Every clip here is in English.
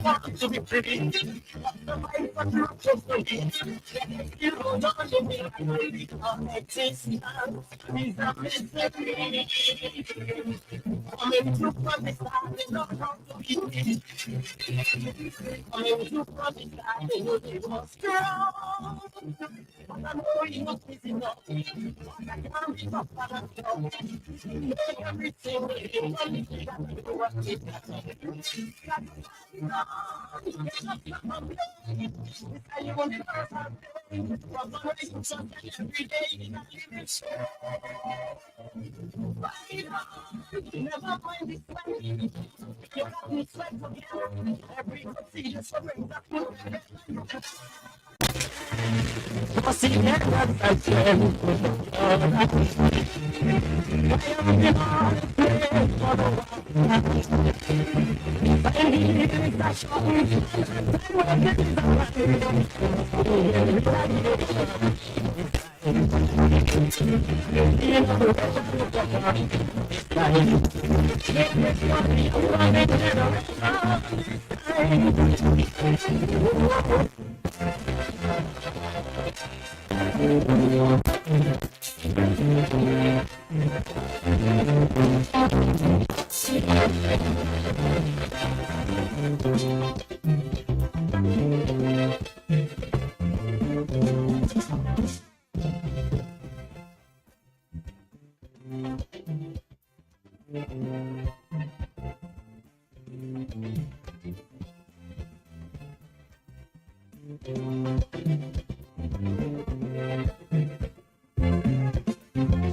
to be free. The fight for truth to free. You don't know the meaning of existence is a mystery. Coming to promise that they don't know to be. Coming to promise that they know they must strong. But I know you must be enough. But I can't be tough for myself. Make everything with you. Only thing that you do is that you want to every day in a living show. Never mind this way. You got me sweat again. Every procedure surrender. I see that I can. I am the one for the one. I need that shot.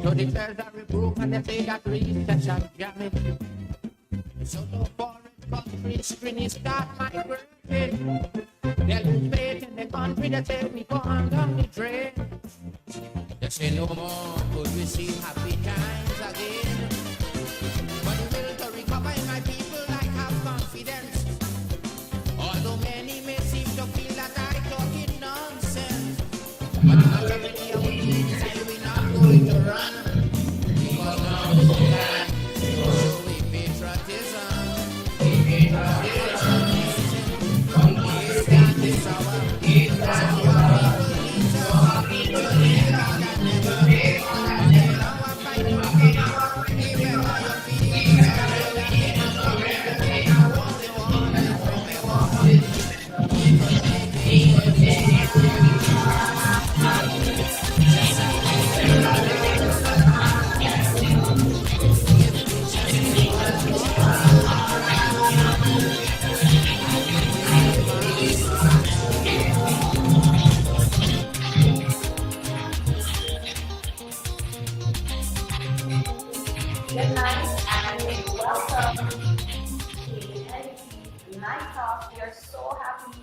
So the chairs are removed and they say that recession jamming. So the foreign countries screen start migrating. They lose faith in the country, they say we go under the drain. They say no more could we see happy times again. But the will to recover in my people like have confidence. Although many may seem to feel that I talking nonsense. But not every our team say we're not going to run. Because now is the time to show we patriotism. Stand this hour. So our people need more than ever. And they know I'm fighting for freedom. Even though your feelings are real and they don't know everything. I want the one and from me one. Good night and welcome to NDP Night Talks. We are so happy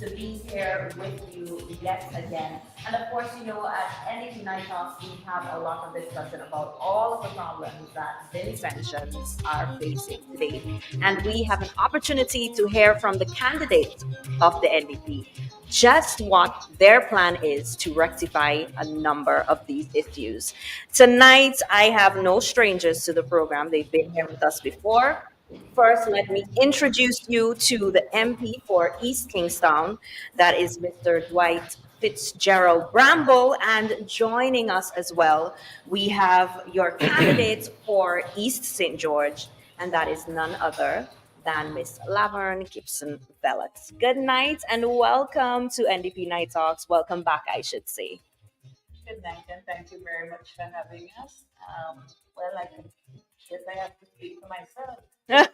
to be here with you yet again. And of course, you know, at NDP Night Talks, we have a lot of discussion about all of the problems that Vince pensions are facing today. And we have an opportunity to hear from the candidate of the NDP just what their plan is to rectify a number of these issues. Tonight, I have no strangers to the program. They've been here with us before. First, let me introduce you to the MP for East Kingstown. That is Mr. Dwight Fitzgerald Bramble. And joining us as well, we have your candidate for East St. George, and that is none other than Miss Laverne Gibson-Velox. Good night and welcome to NDP Night Talks. Welcome back, I should say. Good night, and thank you very much for having us. Well, guess I have to speak for myself. Happy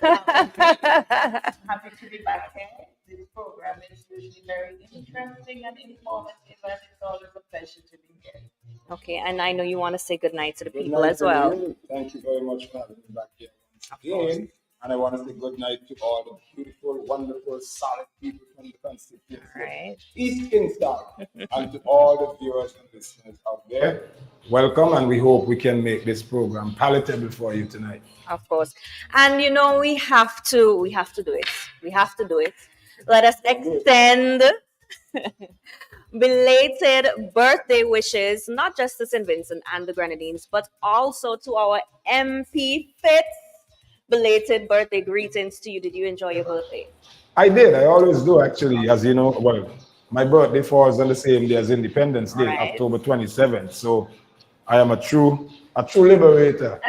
to be back here. This program is usually very interesting and informative, and it's always a pleasure to be here. Okay, and I know you want to say good night to the Good people night, as well. everyone. Thank you very much for having me back here once again. And I want to say good night to all the beautiful, wonderful, solid people from the constituency All right. of East Kingston and to all the viewers and listeners out there. Welcome, and we hope we can make this program palatable for you tonight. Of course. And you know, we have to do it. We have to do it. Let us extend belated birthday wishes, not just to St. Vincent and the Grenadines, but also to our MP Fitz. Belated birthday greetings to you. Did you enjoy your birthday? I did. I always do, actually. As you know, well, my birthday falls on the same day as Independence Day, Right. October 27th. So I am a true liberator,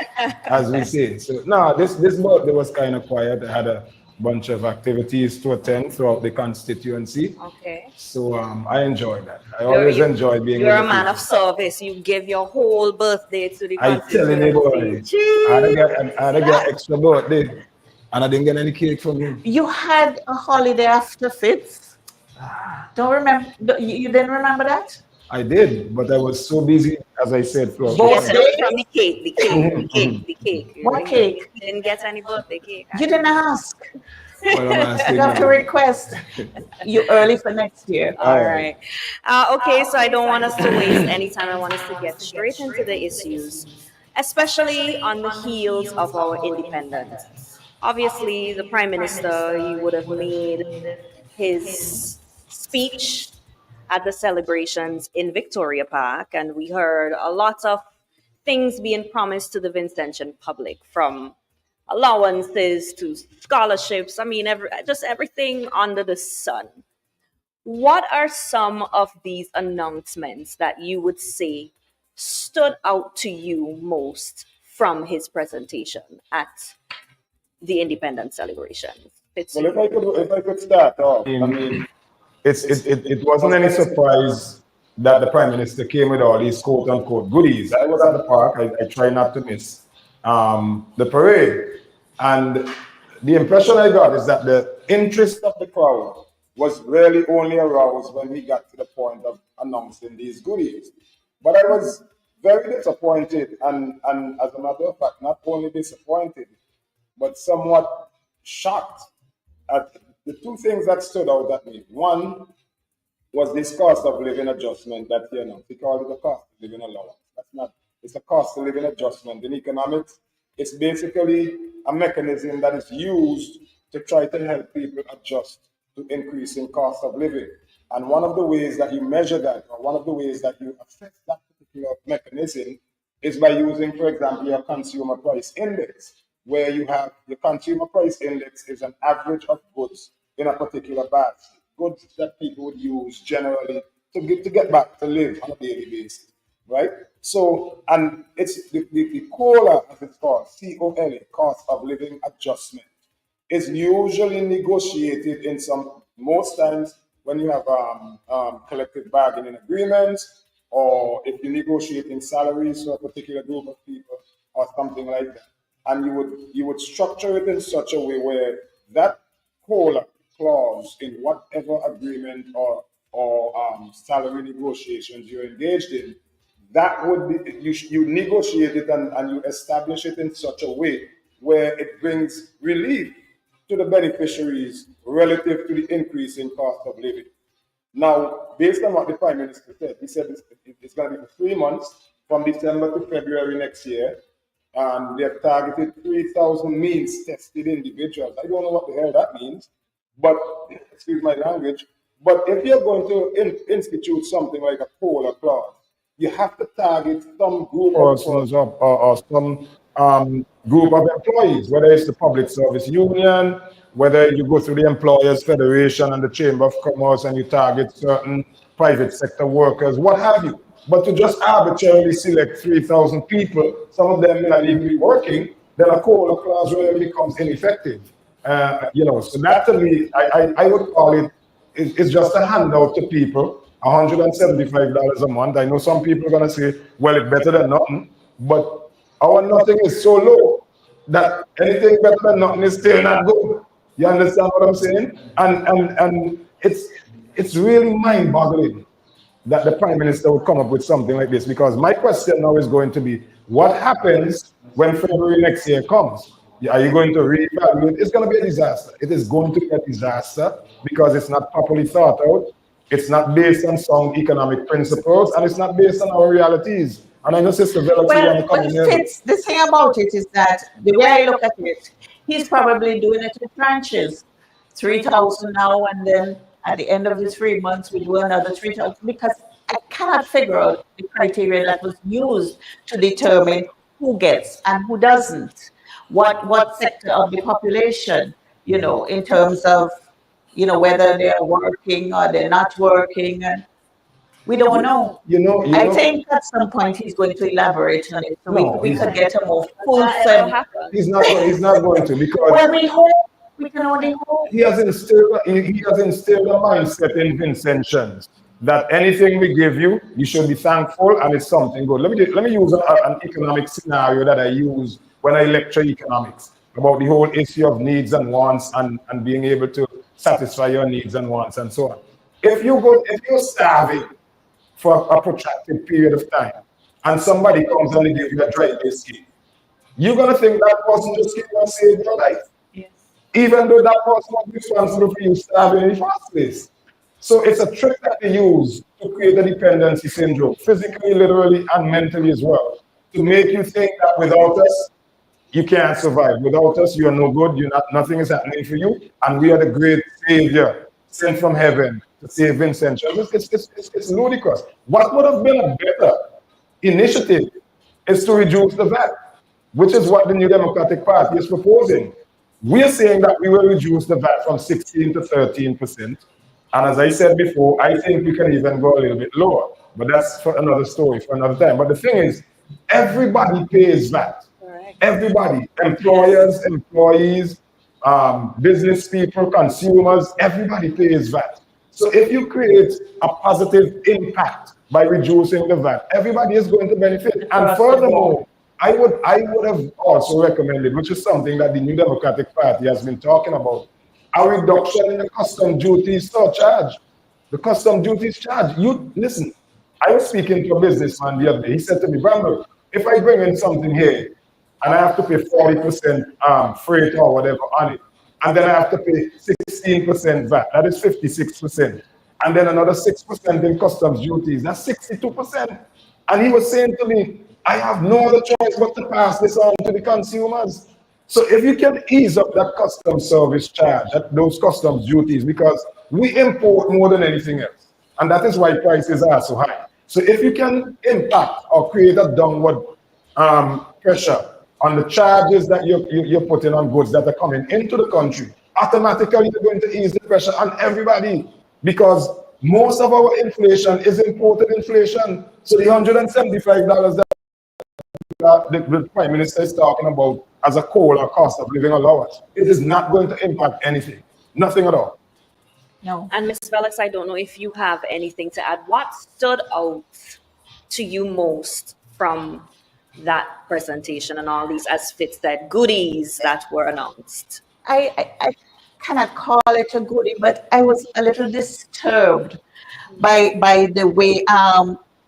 as we say. So no, this birthday was kind of quiet. I had a bunch of activities to attend throughout the constituency. Okay. So I enjoy that. I You're, always you, enjoy being you're with a the man of people. service. You give your whole birthday to the I telling you, constituency. boy, Gee. I had to get extra birthday, and I didn't get any cake from you. You had a holiday after Fitz. Don't remember? You didn't remember that? I did, but I was so busy, as I said, throughout the Both Yes, it country. was days? from the cake, the cake, the cake, the cake. What cake? You didn't get any birthday cake. You didn't ask. Well, I'm asking You have to now. request you early for next year. All All right. Okay, so I don't want us to waste any time. I want us to get straight into the issues, especially on the heels of our independence. Obviously, the Prime Minister, he would have made his speech at the celebrations in Victoria Park, and we heard a lot of things being promised to the Vincentian public, from allowances to scholarships. I mean, just everything under the sun. What are some of these announcements that you would say stood out to you most from his presentation at the independence celebrations? Fitz, Well, if I could start off, I mean, it wasn't any surprise that the Prime Minister came with all these quote unquote goodies. I was at the park. I try not to miss the parade, and the impression I got is that the interest of the crowd was really only aroused when we got to the point of announcing these goodies. But I was very disappointed, and as a matter of fact, not only disappointed, but somewhat shocked at the two things that stood out at me. One was this cost of living adjustment that he announced. He called it a cost of living allowance. That's not, it's a cost of living adjustment. In economics, it's basically a mechanism that is used to try to help people adjust to increasing cost of living. And one of the ways that you measure that, or one of the ways that you assess that particular mechanism, is by using, for example, your consumer price index, where you have your consumer price index is an average of goods in a particular basket, goods that people would use generally to get back to live on a daily basis, right? So, and it's the COLA, as it's called, COLA, cost of living adjustment, is usually negotiated in most times when you have collective bargaining agreements, or if you negotiate in salaries for a particular group of people or something like that. And you would structure it in such a way where that COLA clause in whatever agreement or salary negotiations you're engaged in, that would be, you negotiate it and you establish it in such a way where it brings relief to the beneficiaries relative to the increase in cost of living. Now, based on what the Prime Minister said, he said it's going to be for 3 months, from December to February next year, and they have targeted 3,000 means tested individuals. I don't know what the hell that means, but excuse my language. But if you're going to institute something like a COLA clause, you have to target some group of persons or some group of employees, whether it's the Public Service Union, whether you go through the Employers Federation and the Chamber of Commerce and you target certain private sector workers, what have you. But to just arbitrarily select 3,000 people, some of them may not even be working, then a COLA clause really becomes ineffective. So that to me, I would call it's just a handout to people, $175 a month. I know some people are going to say, well, it's better than nothing, but our nothing is so low that anything better than nothing is still not good. You understand what I'm saying? And it's really mind-boggling that the Prime Minister would come up with something like this, because my question now is going to be, what happens when February next year comes? Are you going to reevaluate? It's going to be a disaster. It is going to be a disaster because it's not properly thought out. It's not based on sound economic principles, and it's not based on our realities. And I know Sister Velox Well, but the thing about it is that the way I look at it, he's probably doing it in tranches, 3,000 now, and then at the end of the 3 months, we do another 3,000, because I cannot figure out the criteria that was used to determine who gets and who doesn't. What sector of the population, in terms of whether they're working or they're not working, and we don't know. I think at some point he's going to elaborate on it, so we could get a more fulsome. He's not going to, because Well, we hope. We can only hope. he has instilled a mindset in Vincentians that anything we give you, you should be thankful, and it's something good. Let me use an economic scenario that I use when I lecture economics about the whole issue of needs and wants, and being able to satisfy your needs and wants and so on. If you're starving for a protracted period of time, and somebody comes and they give you a dry biscuit, you're gonna think that person just came and saved your life. Yes. Even though that person was responsible for you starving in the first place. So it's a trick that they use to create a dependency syndrome, physically, literally, and mentally as well, to make you think that without us, you can't survive. Without us, you are no good. Nothing is happening for you, and we are the great savior sent from heaven to save Vincent. It's ludicrous. What would have been a better initiative is to reduce the VAT, which is what the New Democratic Party is proposing. We're saying that we will reduce the VAT from 16 to 13%. And as I said before, I think we can even go a little bit lower. But that's for another story, for another time. But the thing is, everybody pays VAT. Correct. Everybody, employers, employees, business people, consumers, everybody pays VAT. So if you create a positive impact by reducing the VAT, everybody is going to benefit. And furthermore, I would have also recommended, which is something that the New Democratic Party has been talking about, a reduction in the custom duties surcharge. The custom duties charge. Listen, I was speaking to a businessman the other day. He said to me, Bramble, if I bring in something here and I have to pay 40% freight or whatever on it, and then I have to pay 16% VAT, that is 56%. And then another 6% in customs duties, that's 62%. And he was saying to me, I have no other choice but to pass this on to the consumers. So if you can ease up that customs service charge, those customs duties, because we import more than anything else, and that is why prices are so high. So if you can impact or create a downward pressure on the charges that you're putting on goods that are coming into the country, automatically you're going to ease the pressure on everybody, because most of our inflation is imported inflation. So the $175 that the Prime Minister is talking about as a core or cost of living allowance, it is not going to impact anything, nothing at all. No. And Ms. Velox, I don't know if you have anything to add. What stood out to you most from that presentation and all these, as Fitz said, goodies that were announced? I cannot call it a goodie, but I was a little disturbed by the way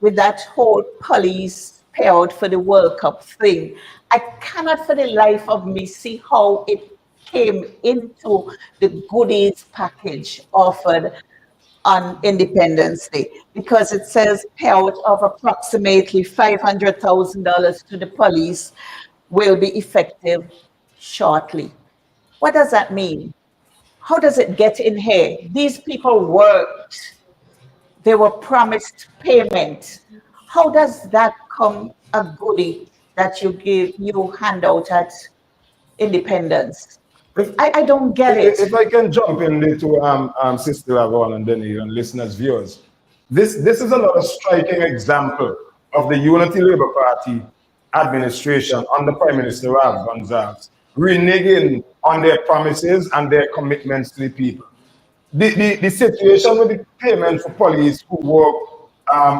with that whole police payout for the World Cup thing. I cannot for the life of me see how it came into the goodies package offered on Independence Day, because it says payout of approximately $500,000 to the police will be effective shortly. What does that mean? How does it get in here? These people worked. They were promised payment. How does that come a goodie that you hand out at Independence? I don't get it. If I can jump in to Sister Laverne and then even listeners, viewers, this is another striking example of the Unity Labour Party administration under Prime Minister Rav Gonzalez reneging on their promises and their commitments to the people. The situation with the payment for police who work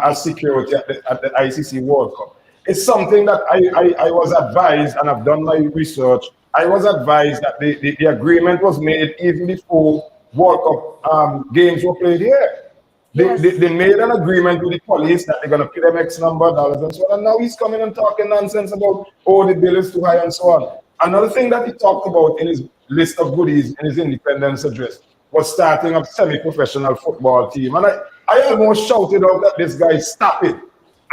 as security at the ICC World Cup, it's something that I was advised, and I've done my research. I was advised that the agreement was made even before World Cup games were played here. They made an agreement with the police that they're going to pay them X number of dollars and so on. And now he's coming and talking nonsense about, oh, the bill is too high and so on. Another thing that he talked about in his list of goodies in his independence address was starting a semi-professional football team. And I almost shouted out at this guy, stop it.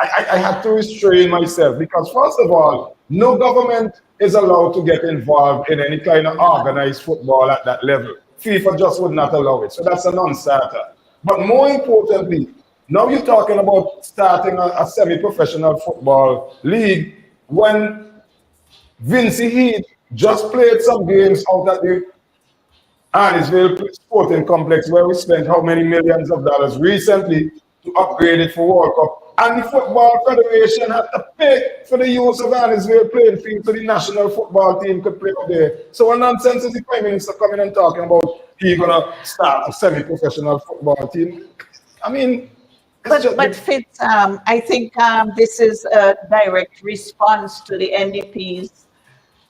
I had to restrain myself, because first of all, no government is allowed to get involved in any kind of organized football at that level. FIFA just would not allow it. So that's a non-starter. But more importantly, now you're talking about starting a semi-professional football league when Vinci Heat just played some games out at the Arnisville Sporting Complex, where we spent how many millions of dollars recently to upgrade it for World Cup. And the Football Federation had to pay for the use of Arnisville playing field so the national football team could play up there. So what nonsense is the Prime Minister coming and talking about he's gonna start a semi-professional football team? I mean, but Fitz, I think this is a direct response to the NDP's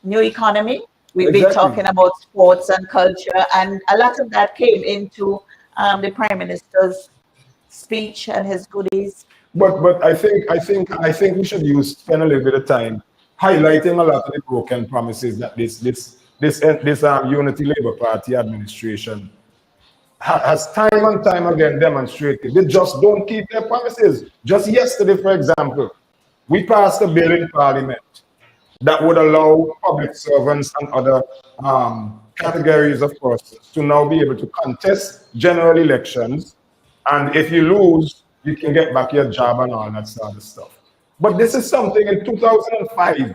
new economy. We've been talking about sports and culture, and a lot of that came into the Prime Minister's speech and his goodies. But I think we should spend a little bit of time highlighting a lot of the broken promises that this Unity Labour Party administration has time and time again demonstrated. They just don't keep their promises. Just yesterday, for example, we passed a bill in Parliament that would allow public servants and other categories of persons to now be able to contest general elections. And if you lose, you can get back your job and all that sort of stuff. But this is something in 2005,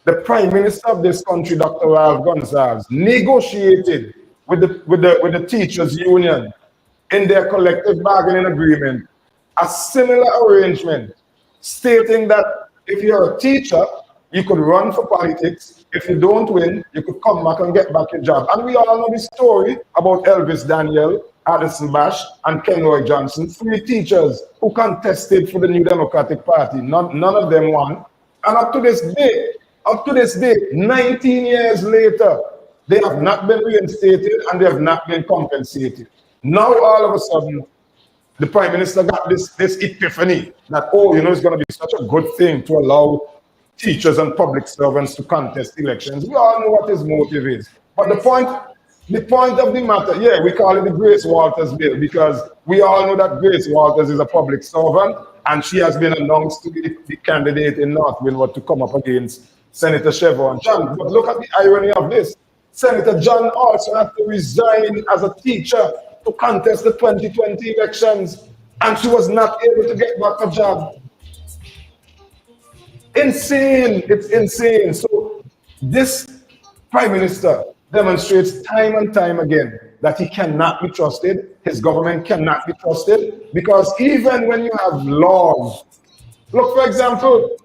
the Prime Minister of this country, Dr. Ralph Gonsalves, negotiated with the teachers' union in their collective bargaining agreement a similar arrangement, stating that if you're a teacher, you could run for politics. If you don't win, you could come back and get back your job. And we all know the story about Elvis Daniel, Addison Bash, and Kenroy Johnson, 3 teachers who contested for the New Democratic Party. None of them won. And up to this day, 19 years later, they have not been reinstated and they have not been compensated. Now, all of a sudden, the Prime Minister got this epiphany that, it's going to be such a good thing to allow teachers and public servants to contest elections. We all know what his motive is. But the point of the matter, we call it the Grace Walters bill because we all know that Grace Walters is a public servant and she has been announced to be the candidate in North Windward to come up against Senator Chevron John. But look at the irony of this. Senator John also had to resign as a teacher to contest the 2020 elections, and she was not able to get back a job. Insane. It's insane. So this Prime Minister demonstrates time and time again that he cannot be trusted. His government cannot be trusted because even when you have laws, look, for example,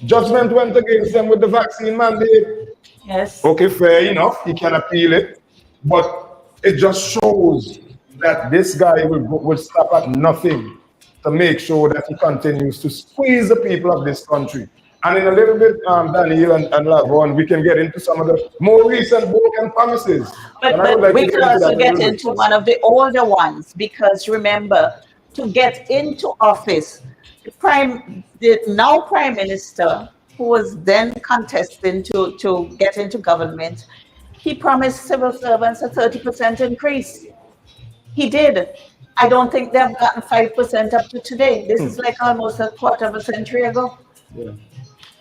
judgment went against them with the vaccine mandate. Yes. Okay, fair enough. He can appeal it, but it just shows that this guy will stop at nothing to make sure that he continues to squeeze the people of this country. And in a little bit, Daniel and Laverne, we can get into some of the more recent broken promises. But we can also get into one of the older ones because remember, to get into office, the now Prime Minister, who was then contesting to get into government, he promised civil servants a 30% increase. He did. I don't think they've gotten 5% up to today. This is like almost a quarter of a century ago. Yeah.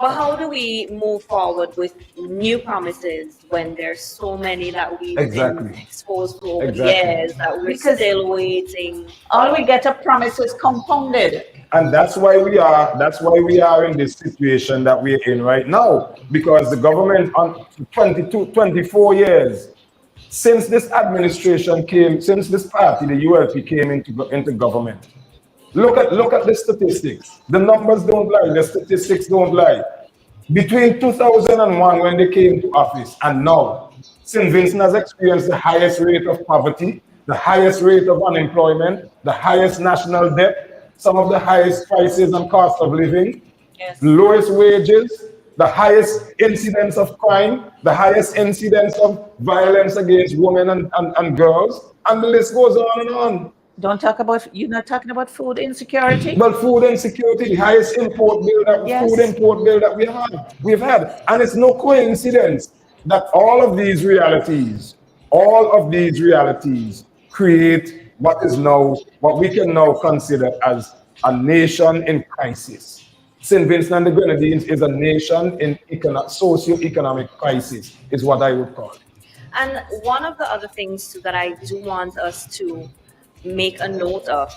But how do we move forward with new promises when there's so many that we've been exposed to over the years that we're still waiting? All we get are promises compounded. And that's why we are in this situation that we're in right now, because the government on 24 years since this administration came, since this party, the ULP, came into government. Look at the statistics. The numbers don't lie. The statistics don't lie. Between 2001, when they came to office, and now, St. Vincent has experienced the highest rate of poverty, the highest rate of unemployment, the highest national debt, some of the highest prices and cost of living, lowest wages, the highest incidence of crime, the highest incidence of violence against women and girls, and the list goes on and on. You're not talking about food insecurity? Well, food insecurity, the highest food import bill that we've had. And it's no coincidence that all of these realities create what we can now consider as a nation in crisis. St. Vincent and the Grenadines is a nation in socio-economic crisis, is what I would call it. And one of the other things too that I do want us to make a note of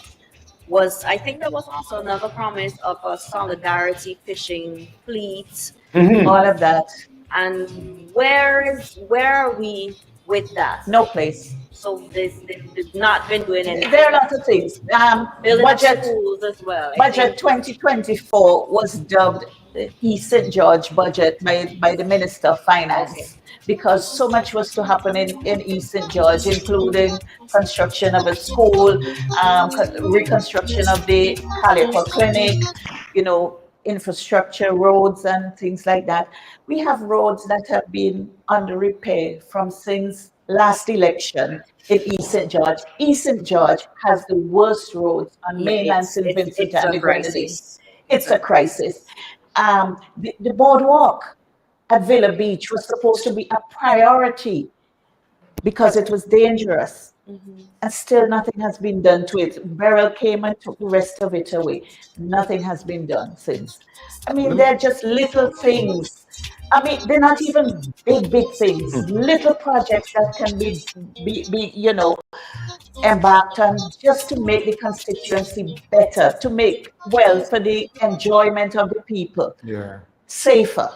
was, I think there was also another promise of a solidarity fishing fleet. All of that. And where are we with that? No place. So they've not been doing anything. There are lots of things. Building up Budget schools as well. I Budget think. 2024 was dubbed the East St. George budget by the Minister of Finance, Okay. because so much was to happen in East St. George, including construction of a school, reconstruction of the Calico Clinic, infrastructure, roads and things like that. We have roads that have been under repair from since last election in East St. George. East St. George has the worst roads on mainland St. Vincent and the Grenadines. It's a crisis. The boardwalk at Villa Beach was supposed to be a priority because it was dangerous. And still nothing has been done to it. Beryl came and took the rest of it away. Nothing has been done since. I mean, they're just little things. I mean, they're not even big things. Little projects that can be embarked on just to make the constituency better, to make, for the enjoyment of the people, safer.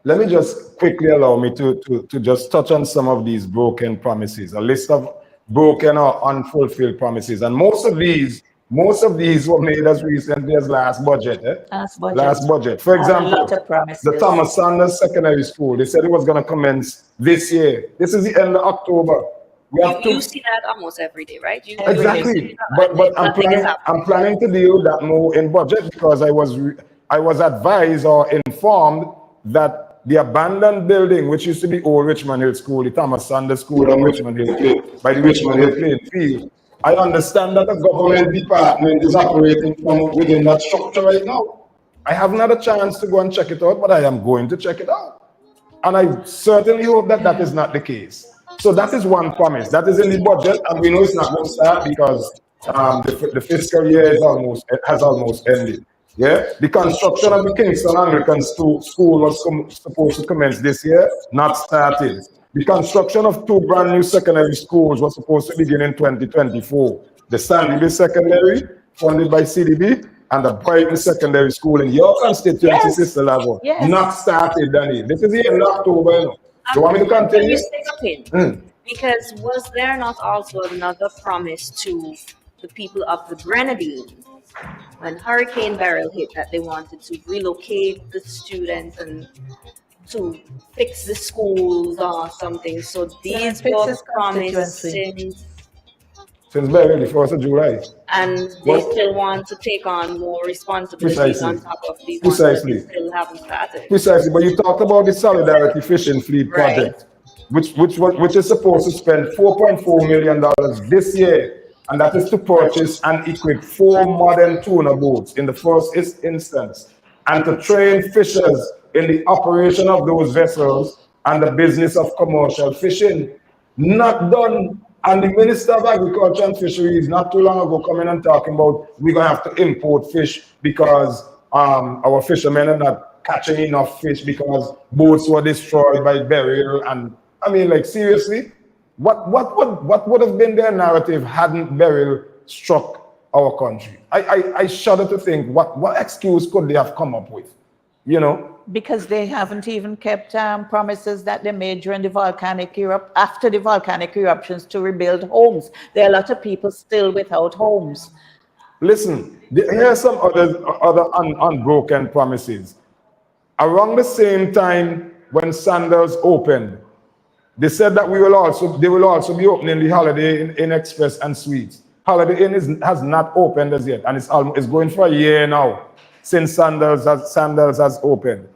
Let me just quickly allow me to just touch on some of these broken promises, a list of broken or unfulfilled promises. And most of these were made as recently as last budget. Last budget. For example, the Thomas Sanders Secondary School, they said it was going to commence this year. This is the end of October. You see that almost every day, right? Exactly. But I'm planning to deal with that more in budget, because I was advised or informed that the abandoned building, which used to be Old Richmond Hill School, the Thomas Sanders School on Richmond Hill, by the Richmond Hill playing field, I understand that a government department is operating from within that structure right now. I haven't had a chance to go and check it out, but I am going to check it out. And I certainly hope that that is not the case. So that is one promise. That is in the budget, and we know it's not going to start because the fiscal year has almost ended. Yeah, the construction of the Kingston Anglican School was supposed to commence this year, not started. The construction of 2 brand new secondary schools was supposed to begin in 2024. The Sandy Secondary, funded by CDB, and the Brighton Secondary School in your constituency, Sister Laverne, not started, Danny. This is the end of October. You want me to continue? Because was there not also another promise to the people of the Grenadines when Hurricane Beryl hit, that they wanted to relocate the students and to fix the schools or something? So these were promised since Beryl, the 1st of July. And they still want to take on more responsibilities on top of these ones that they still haven't started. Precisely, but you talked about the Solidarity Fishing Fleet project, which is supposed to spend $4.4 million this year. And that is to purchase and equip 4 modern tuna boats in the first instance, and to train fishers in the operation of those vessels and the business of commercial fishing. Not done. And the Minister of Agriculture and Fisheries not too long ago coming and talking about we're going to have to import fish because our fishermen are not catching enough fish because boats were destroyed by Beryl. And I mean, like, seriously? What would have been their narrative hadn't Beryl struck our country? I shudder to think what excuse could they have come up with, Because they haven't even kept promises that they made during the volcanic after the volcanic eruptions, to rebuild homes. There are a lot of people still without homes. Listen, here are some other unbroken promises. Around the same time when Sanders opened, they said that they will also be opening the Holiday Inn Express and Suites. Holiday Inn has not opened as yet, and it's going for a year now since Sanders has opened.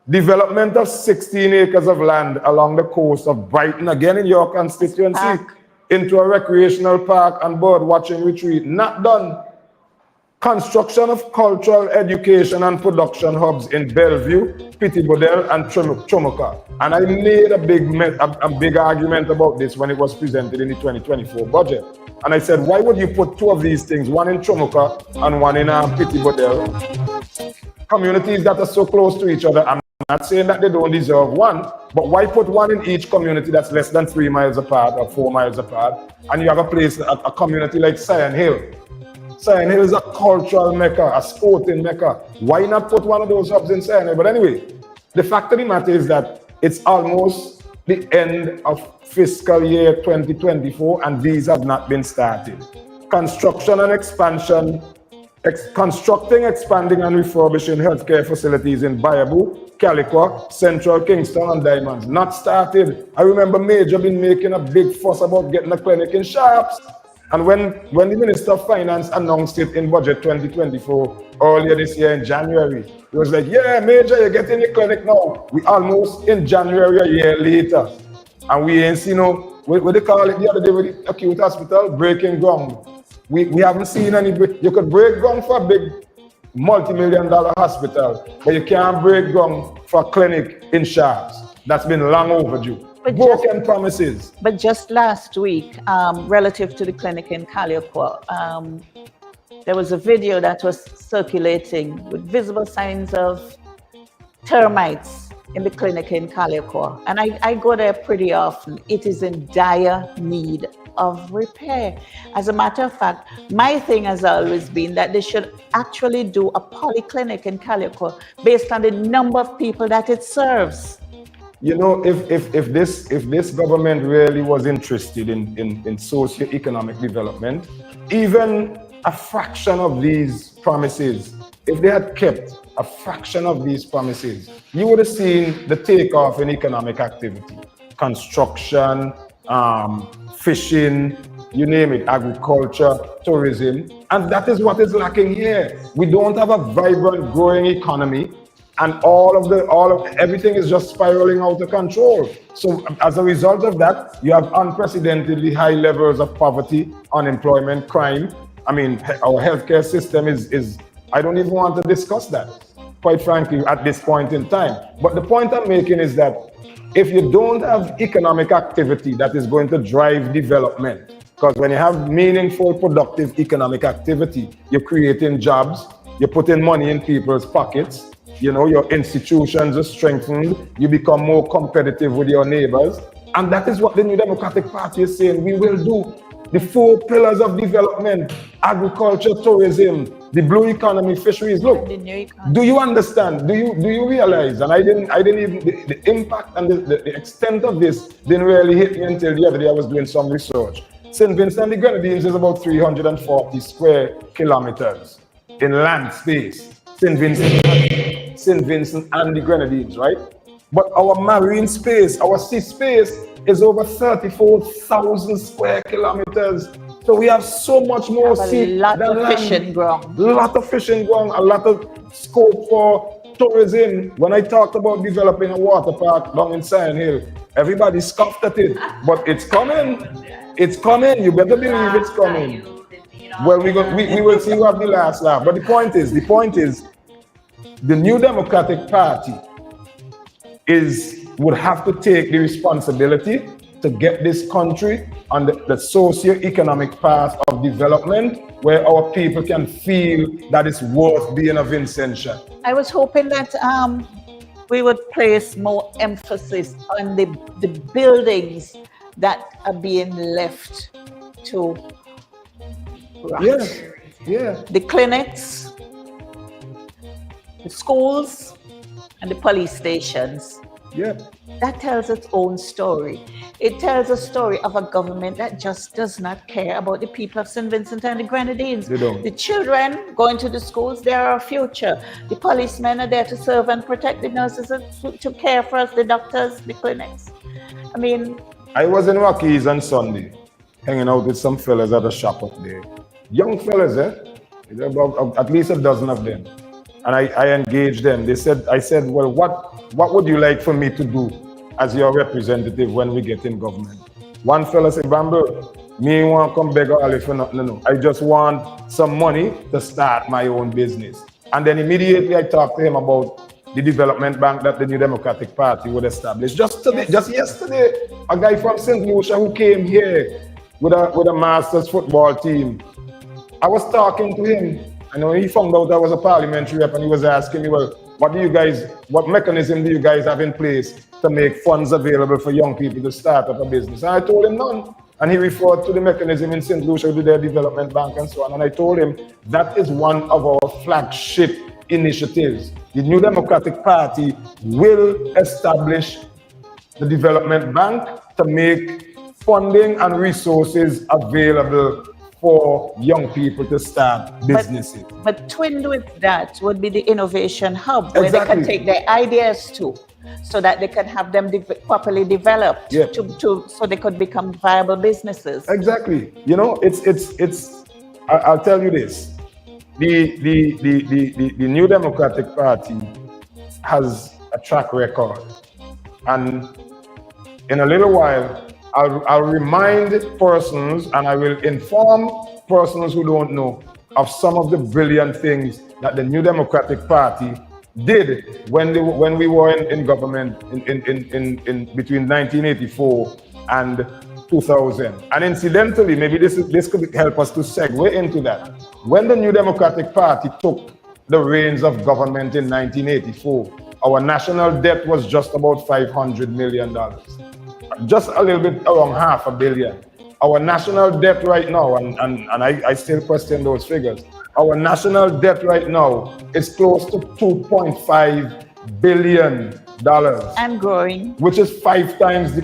Development of 16 acres of land along the coast of Brighton, again in your constituency, into a recreational park and bird watching retreat, not done. Construction of cultural education and production hubs in Bellevue, Pittibodel, and Chomoka. And I made a big argument about this when it was presented in the 2024 budget. And I said, why would you put 2 of these things, one in Chomoka and one in Pittibodel? Communities that are so close to each other. I'm not saying that they don't deserve one, but why put one in each community that's less than 3 miles apart or 4 miles apart? And you have a community like Sion Hill. Sion Hill is a cultural mecca, a sporting mecca. Why not put one of those hubs in Sion Hill? But anyway, the fact of the matter is that it's almost the end of fiscal year 2024, and these have not been started. Construction and expansion, constructing, expanding, and refurbishing healthcare facilities in Bayaboo, Calico, Central Kingston, and Diamonds. Not started. I remember Major been making a big fuss about getting a clinic in Sharps. And when the Minister of Finance announced it in Budget 2024 earlier this year in January, it was like, yeah, Major, you're getting your clinic now. We almost in January a year later. And we ain't seen what they call it the other day with the acute hospital, breaking ground. We haven't seen any, you could break ground for a big multi-million-dollar hospital, but you can't break ground for a clinic in Sharps. That's been long overdue. Broken promises. But just last week, relative to the clinic in Calico, there was a video that was circulating with visible signs of termites in the clinic in Calico. And I go there pretty often. It is in dire need of repair. As a matter of fact, my thing has always been that they should actually do a polyclinic in Calico based on the number of people that it serves. You know, if this government really was interested in socio-economic development, even a fraction of these promises, if they had kept a fraction of these promises, you would have seen the takeoff in economic activity, construction, fishing, you name it, agriculture, tourism, and that is what is lacking here. We don't have a vibrant, growing economy. And everything is just spiraling out of control. So as a result of that, you have unprecedentedly high levels of poverty, unemployment, crime. I mean, our healthcare system is I don't even want to discuss that, quite frankly, at this point in time. But the point I'm making is that if you don't have economic activity that is going to drive development, because when you have meaningful, productive economic activity, you're creating jobs, you're putting money in people's pockets, you know, your institutions are strengthened, you become more competitive with your neighbors. And that is what the New Democratic Party is saying we will do. The 4 pillars of development, agriculture, tourism, the blue economy, fisheries. Look, do you understand? Do you realize? And I didn't even, the impact and the extent of this didn't really hit me until the other day I was doing some research. St. Vincent and the Grenadines is about 340 square kilometers in land space. St. Vincent and the Grenadines, right? But our marine space, our sea space is over 34,000 square kilometers. So we have so much more sea than land. Fishing ground. A lot of fishing ground, a lot of scope for tourism. When I talked about developing a water park down in Sion Hill, everybody scoffed at it, but it's coming. It's coming. You better believe it's coming. Well, we will see who have the last laugh. But the point is, the New Democratic Party would have to take the responsibility to get this country on the socio-economic path of development where our people can feel that it's worth being a Vincentian. I was hoping that we would place more emphasis on the buildings that are being left to rot. Yeah. The clinics, the schools, and the police stations. Yeah. That tells its own story. It tells a story of a government that just does not care about the people of St. Vincent and the Grenadines. They don't. The children going to the schools, they are our future. The policemen are there to serve and protect. The nurses are to care for us, the doctors, the clinics. I mean... I was in Rockies on Sunday, hanging out with some fellas at a shop up there. Young fellas, about at least a dozen of them. And I engaged them. I said, well, what would you like for me to do as your representative when we get in government? One fella said, Bramble, me want to come beg all for nothing. No. I just want some money to start my own business. And then immediately I talked to him about the development bank that the New Democratic Party would establish. Just yesterday, a guy from St. Lucia who came here with a master's football team. I was talking to him, and when he found out I was a parliamentary rep, and he was asking me, well, what mechanism do you guys have in place to make funds available for young people to start up a business? And I told him none. And he referred to the mechanism in St. Lucia with their development bank and so on. And I told him that is one of our flagship initiatives. The New Democratic Party will establish the development bank to make funding and resources available for young people to start businesses. But twinned with that would be the innovation hub, where Exactly. they can take their ideas to, so that they can have them properly developed, Yeah. so they could become viable businesses. Exactly. You know, I'll tell you this. The New Democratic Party has a track record. And in a little while, I'll remind persons and I will inform persons who don't know of some of the brilliant things that the New Democratic Party did when we were in government in between 1984 and 2000. And incidentally, maybe this could help us to segue into that. When the New Democratic Party took the reins of government in 1984, our national debt was just about $500 million. Just a little bit around $500 million. Our national debt right now, and I still question those figures, our national debt right now is close to $2.5 billion. And growing. Which is 5 times the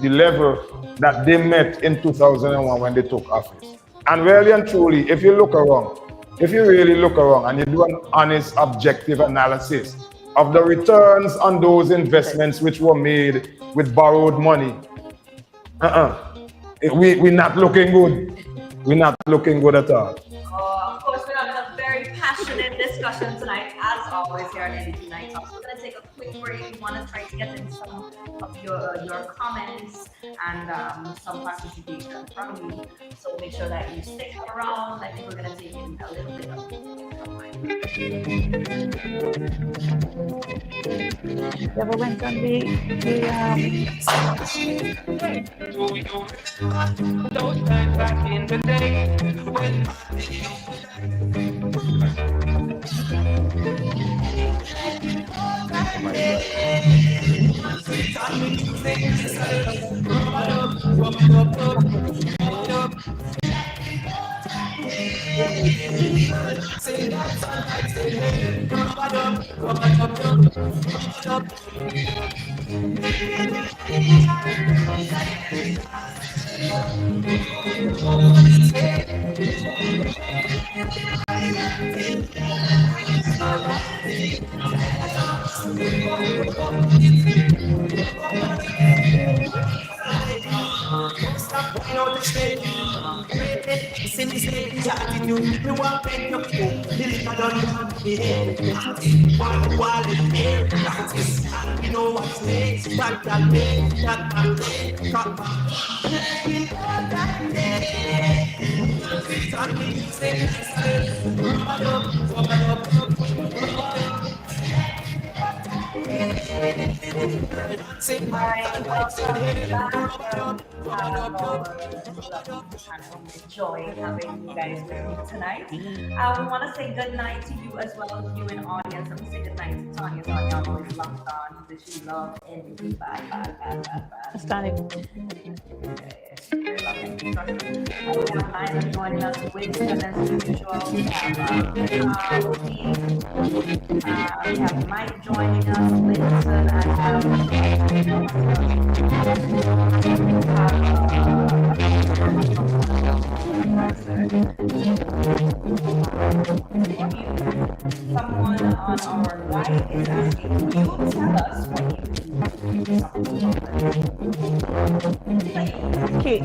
level that they met in 2001 when they took office. And really and truly, if you really look around and you do an honest, objective analysis of the returns on those investments which were made with borrowed money, we're not looking good. We're not looking good at all. Of course, we're having a very passionate discussion tonight, as always here on NDP Night Talks. We're going to take a quick break. We want to try to get in some of your comments and some participation from you. So make sure that you stick around. I think we're going to take in a little bit of time. You ever went on Those times back in the day when Enjoy having you guys with me tonight. We want to say good night to you as well as you in audience. Let me say good night to Tanya. Tanya always locked on. That she love NDP. Bye. Standing. We have Lionel joining us with Winston as usual. We have Mike joining us, Winston, someone on our right is asking you to tell us what you do. Okay,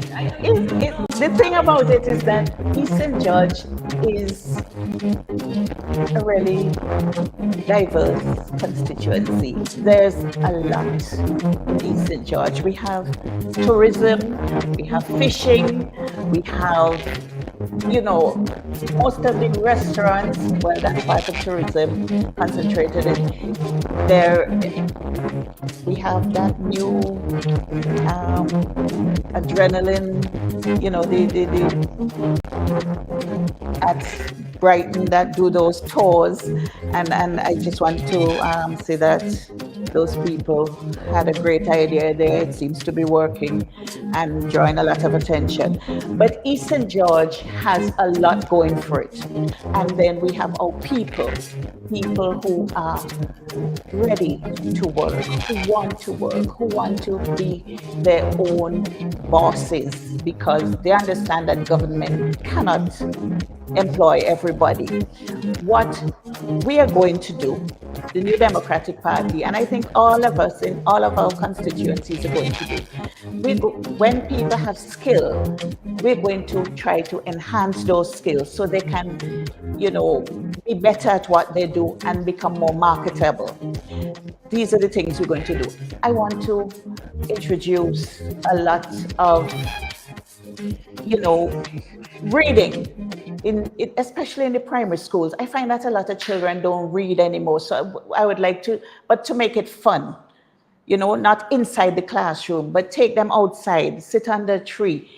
the thing about it is that Eastern George is a really diverse constituency. There's a lot in Eastern George. We have tourism, we have fishing, we have, most of the restaurants, well, that's part of tourism, concentrated in there. We have that new adrenaline, at Brighton that do those tours, and I just want to say that those people had a great idea there. It seems to be working and drawing a lot of attention. But East St. George has a lot going for it. And then we have our people who are ready to work, who want to be their own bosses because they understand that government cannot employ everybody. What we are going to do, the New Democratic Party, and I think all of us in all of our constituencies are going to do, when people have skill, we're going to try to enhance those skills so they can, be better at what they do and become more marketable. These are the things we're going to do. I want to introduce a lot of, reading. Especially in the primary schools, I find that a lot of children don't read anymore. So I would like to make it fun, not inside the classroom, but take them outside, sit under a tree,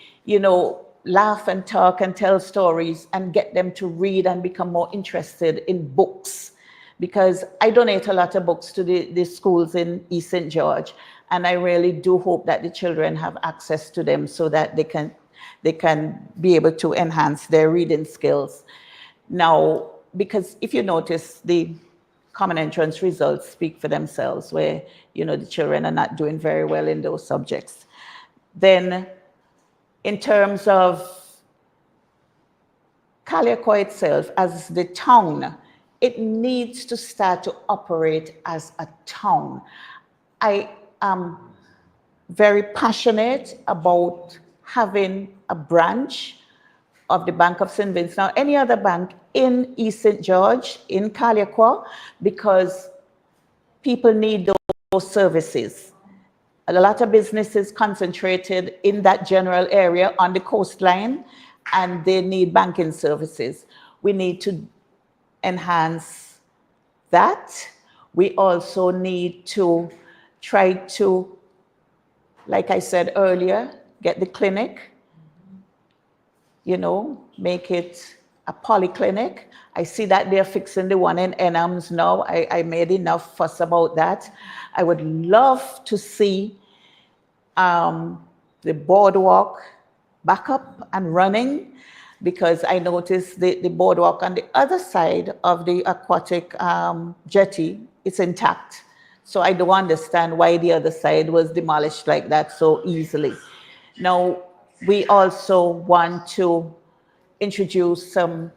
laugh and talk and tell stories and get them to read and become more interested in books. Because I donate a lot of books to the schools in East St. George, and I really do hope that the children have access to them so that they can be able to enhance their reading skills. Now, because if you notice, the common entrance results speak for themselves, where, the children are not doing very well in those subjects. Then, in terms of Calico itself as the town, it needs to start to operate as a town. I am very passionate about having a branch of the Bank of St. Vincent, now any other bank in East St. George, in Calico, because people need those services. A lot of businesses concentrated in that general area on the coastline, and they need banking services. We need to enhance that. We also need to try to, like I said earlier, get the clinic, make it a polyclinic. I see that they're fixing the one in Enhams now. I made enough fuss about that. I would love to see the boardwalk back up and running, because I noticed the boardwalk on the other side of the aquatic jetty, it's intact. So I don't understand why the other side was demolished like that so easily. Now, we also want to introduce some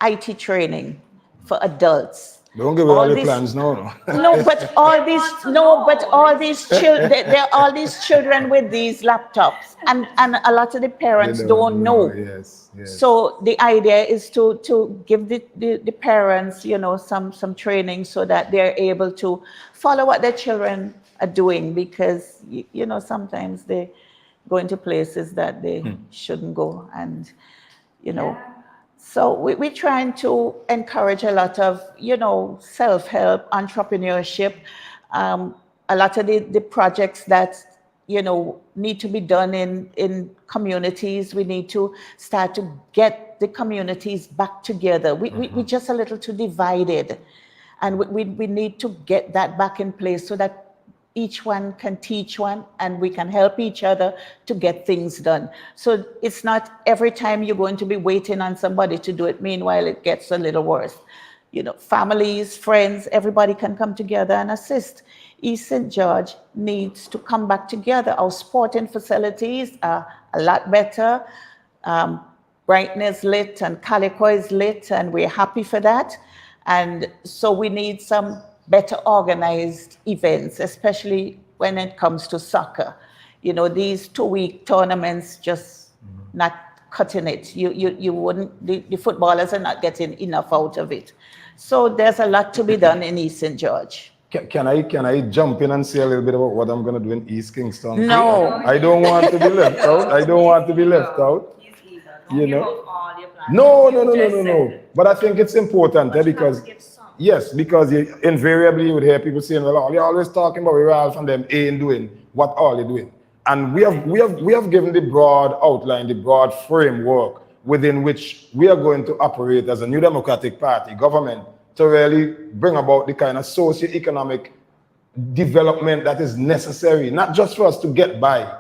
IT training for adults. Don't give all the plans, no. No, but all these children, there are all these children with these laptops, and a lot of the parents don't know. Yes. So the idea is to give the parents, some training so that they're able to follow what their children are doing, because sometimes they go into places that they shouldn't go, and so we're trying to encourage a lot of, self-help, entrepreneurship, a lot of the projects that, need to be done in communities. We need to start to get the communities back together. We're just a little too divided, and we need to get that back in place so that each one can teach one, and we can help each other to get things done. So it's not every time you're going to be waiting on somebody to do it. Meanwhile, it gets a little worse. Families, friends, everybody can come together and assist. East St. George needs to come back together. Our sporting facilities are a lot better. Brighton is lit and Calico is lit, and we're happy for that. And so we need some better organized events, especially when it comes to soccer. These 2-week tournaments just not cutting it. You wouldn't, the footballers are not getting enough out of it. So there's a lot to be done in East St. George. Can I jump in and say a little bit about what I'm going to do in East Kingston? No. I don't want to be left out. No. But I think it's important because, because invariably you would hear people saying, well, you're always talking about Ralph and them ain't doing what all they're doing. And we have given the broad outline, the broad framework within which we are going to operate as a New Democratic Party government to really bring about the kind of socio-economic development that is necessary, not just for us to get by.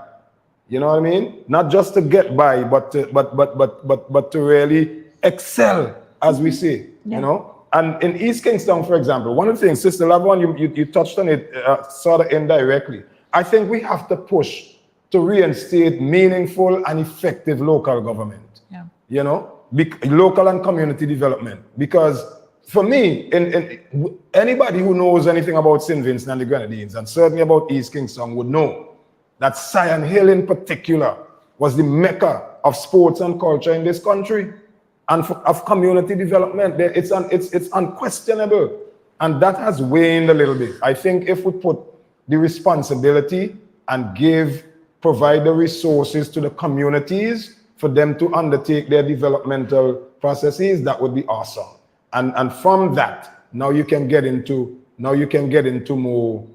You know what I mean? Not just to get by, but to really excel, as we say. Yeah. You know. And in East Kingston, for example, one of the things, Sister Laverne, you touched on it sort of indirectly. I think we have to push to reinstate meaningful and effective local government. Yeah. You know, local and community development. Because for me, anybody who knows anything about St. Vincent and the Grenadines, and certainly about East Kingston, would know that Sion Hill in particular was the mecca of sports and culture in this country. And of community development, it's unquestionable. And that has waned a little bit. I think if we put the responsibility and provide the resources to the communities for them to undertake their developmental processes, that would be awesome. And from that, now you can get into more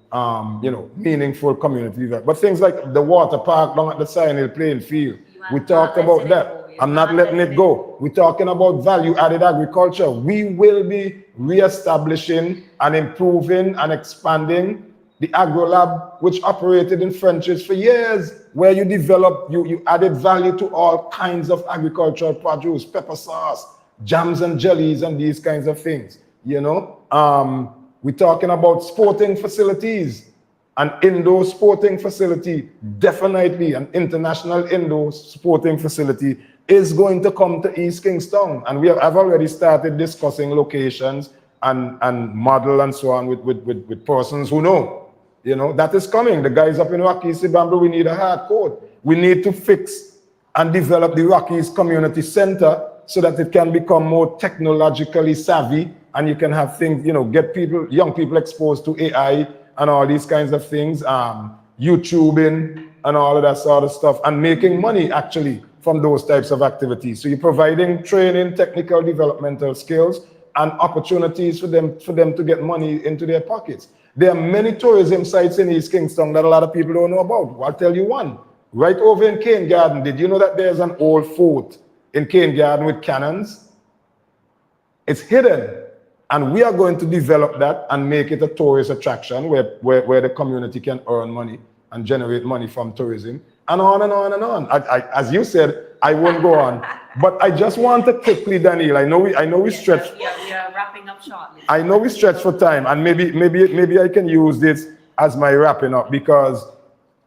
meaningful community development. But things like the water park down at the Sion Hill playing field, we talked about that. I'm not letting it go. We're talking about value-added agriculture. We will be re-establishing and improving and expanding the agro-lab, which operated in French's for years, where you developed, you added value to all kinds of agricultural produce, pepper sauce, jams and jellies, and these kinds of things. You know, we're talking about sporting facilities. An indoor sporting facility, definitely an international indoor sporting facility, is going to come to East Kingston. And I've already started discussing locations and model and so on with persons who know. You know, that is coming. The guys up in Rockies, Bramble, we need a hard code. We need to fix and develop the Rockies Community Center so that it can become more technologically savvy, and you can have things, you know, get young people exposed to AI and all these kinds of things, YouTubing and all of that sort of stuff, and making money actually from those types of activities. So you're providing training, technical developmental skills, and opportunities for them to get money into their pockets. There are many tourism sites in East Kingston that a lot of people don't know about. I'll tell you one. Right over in Cane Garden, did you know that there's an old fort in Cane Garden with cannons? It's hidden. And we are going to develop that and make it a tourist attraction where the community can earn money and generate money from tourism, and on and on and on. As you said, I won't go on, but I just want to quickly, Daniel. I know we stretch. Yeah, we are wrapping up shortly. I know we stretch for time, and maybe I can use this as my wrapping up, because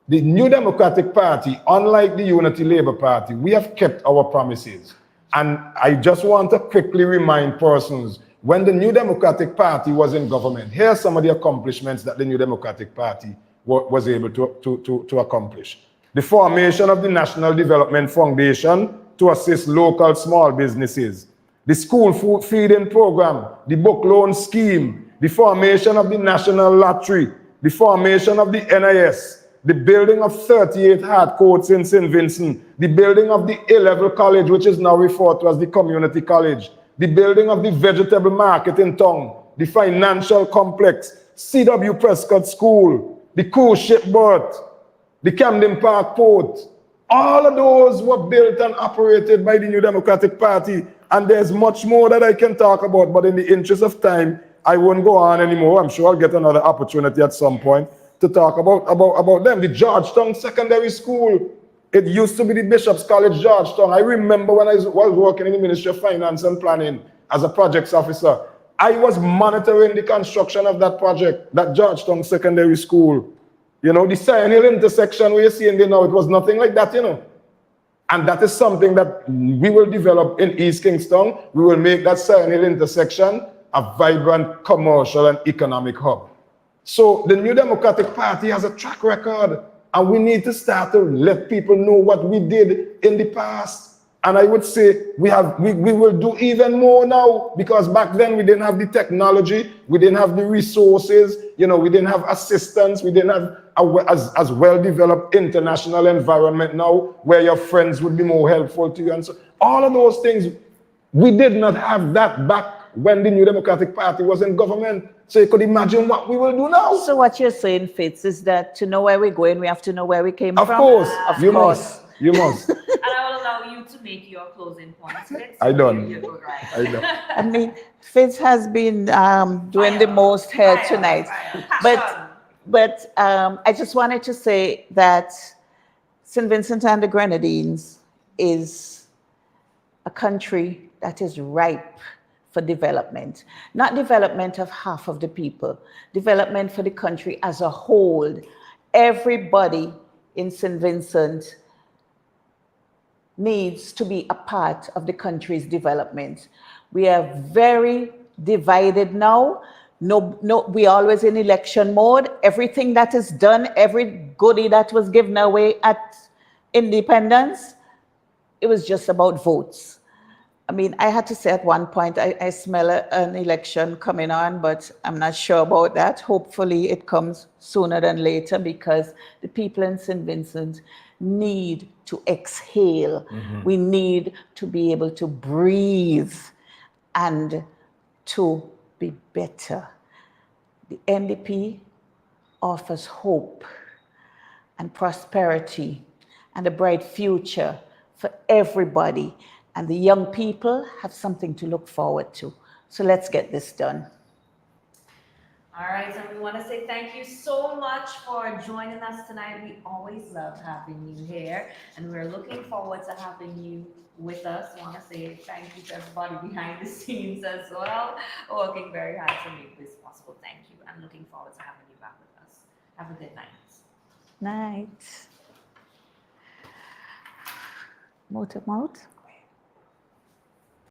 the New Democratic Party, unlike the Unity Labour Party, we have kept our promises. And I just want to quickly remind persons, when the New Democratic Party was in government, here are some of the accomplishments that the New Democratic Party was able to accomplish. The formation of the National Development Foundation to assist local small businesses, the school food feeding program, the book loan scheme, the formation of the National Lottery, the formation of the NIS, the building of 38 hard courts in St. Vincent, the building of the A-level college, which is now referred to as the community college, the building of the vegetable market in town, the financial complex, C.W. Prescott School, the cruise ship berth, the Camden Park Port. All of those were built and operated by the New Democratic Party. And there's much more that I can talk about, but in the interest of time, I won't go on anymore. I'm sure I'll get another opportunity at some point to talk about them. The Georgetown Secondary School, it used to be the Bishop's College, Georgetown. I remember when I was working in the Ministry of Finance and Planning as a projects officer, I was monitoring the construction of that project, that Georgetown Secondary School. You know, the Sion Hill intersection where you're seeing there now, it was nothing like that, you know. And that is something that we will develop in East Kingston. We will make that Sion Hill intersection a vibrant commercial and economic hub. So the New Democratic Party has a track record, and we need to start to let people know what we did in the past. And I would say we will do even more now, because back then we didn't have the technology, we didn't have the resources, you know, we didn't have assistance, we didn't have as well-developed international environment now where your friends would be more helpful to you. And so all of those things, we did not have that back when the New Democratic Party was in government. So you could imagine what we will do now. So what you're saying, Fitz, is that to know where we're going, we have to know where we came from? Of course, of you course. must. You must. And I will allow you to make your closing points. I don't. I don't. I mean, Fitz has been doing the most here tonight. But But I just wanted to say that St. Vincent and the Grenadines is a country that is ripe for development. Not development of half of the people, development for the country as a whole. Everybody in St. Vincent needs to be a part of the country's development. We are very divided now. No, we always in election mode. Everything that is done, every goodie that was given away at independence, it was just about votes. I mean, I had to say at one point, I smell an election coming on, but I'm not sure about that. Hopefully it comes sooner than later, because the people in St. Vincent need to exhale. We need to be able to breathe and to be better. The NDP offers hope and prosperity and a bright future for everybody. And the young people have something to look forward to. So let's get this done. All right, so we want to say thank you so much for joining us tonight. We always love having you here, and we're looking forward to having you with us. I want to say thank you to everybody behind the scenes as well, working very hard to make this possible. Thank you. I'm looking forward to having you back with us. Have a good night. Night. Mouth to mouth.